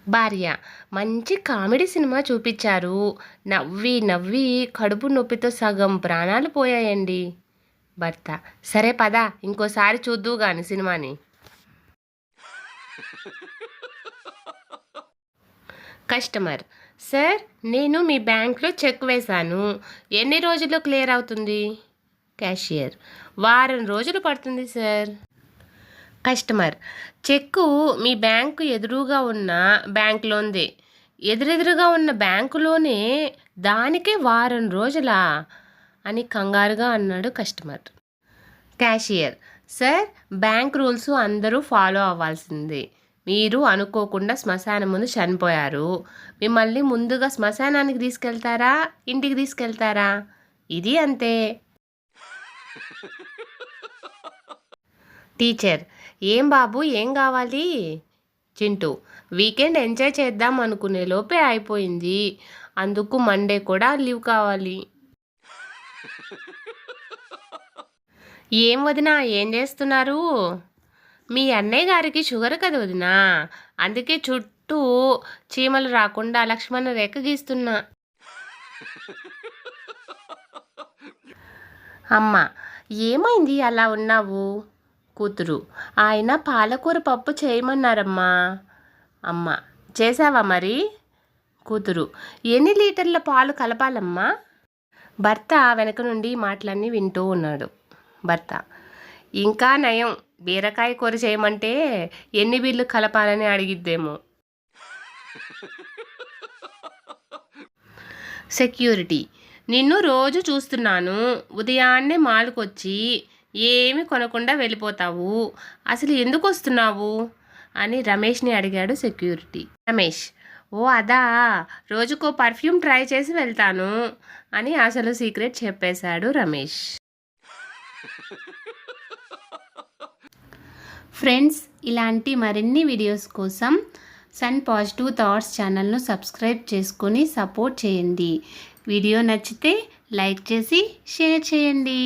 భార్య: మంచి comedy cinema చూపించారు. నవ్వి నవ్వి కడుపు నొప్పితో సగం ప్రాణాలు పోయాయండి. భర్త: సరే పద, ఇంకోసారి చూద్దువు గాని సినిమాని. కస్టమర్: సార్, నేను మీ బ్యాంక్లో చెక్ వేశాను. ఎన్ని రోజుల్లో క్లియర్ అవుతుంది? క్యాషియర్: వారం రోజులు పడుతుంది సార్. కస్టమర్: చెక్కు మీ బ్యాంకు ఎదురుగా ఉన్న బ్యాంకులోందే. ఎదురెదురుగా ఉన్న బ్యాంకులోనే దానికే వారం రోజులా అని కంగారుగా అన్నాడు customer. Cashier: sir, bank rules అందరూ ఫాలో అవ్వాల్సిందే. మీరు అనుకోకుండా శ్మశానం ముందు చనిపోయారు. మిమ్మల్ని ముందుగా శ్మశానానికి తీసుకెళ్తారా, ఇంటికి తీసుకెళ్తారా? ఇది అంతే. టీచర్: ఏం బాబు, ఏం కావాలి? చింటూ: వీకెండ్ ఎంజాయ్ చేద్దాం అనుకునే లోపే అయిపోయింది. అందుకు మండే కూడా లీవ్ కావాలి. ఏం వదినా, ఏం చేస్తున్నారు? మీ అన్నయ్య గారికి షుగర్ కదా వదినా, అందుకే చుట్టూ చీమలు రాకుండా లక్ష్మణ రేఖ గీస్తున్నా. అమ్మ: ఏమైంది అలా ఉన్నావు? కూతురు: ఆయన పాలకూర పప్పు చేయమన్నారమ్మా. అమ్మ: చేసావా మరి? కూతురు: ఎన్ని లీటర్ల పాలు కలపాలమ్మా? భర్త వెనక నుండి మాటలన్నీ వింటూ ఉన్నాడు. భర్త: ఇంకా నయం, బీరకాయ కూర చేయమంటే ఎన్ని బిల్లు కలపాలని అడిగిద్దేమో. సెక్యూరిటీ: నిన్ను రోజు చూస్తున్నాను. ఉదయాన్నే మాల్కొచ్చి ఏమి కొనకుండా వెళ్ళిపోతావు. అసలు ఎందుకు వస్తున్నావు అని రమేష్ని అడిగాడు సెక్యూరిటీ. రమేష్: ఓ అదా, రోజుకో పర్ఫ్యూమ్ ట్రై చేసి వెళ్తాను అని అసలు సీక్రెట్ చెప్పేశాడు రమేష్. ఫ్రెండ్స్, ఇలాంటి మరిన్ని వీడియోస్ కోసం సన్ పాజిటివ్ థాట్స్ ఛానల్ను సబ్స్క్రైబ్ చేసుకొని సపోర్ట్ చేయండి. వీడియో నచ్చితే లైక్ చేసి షేర్ చేయండి.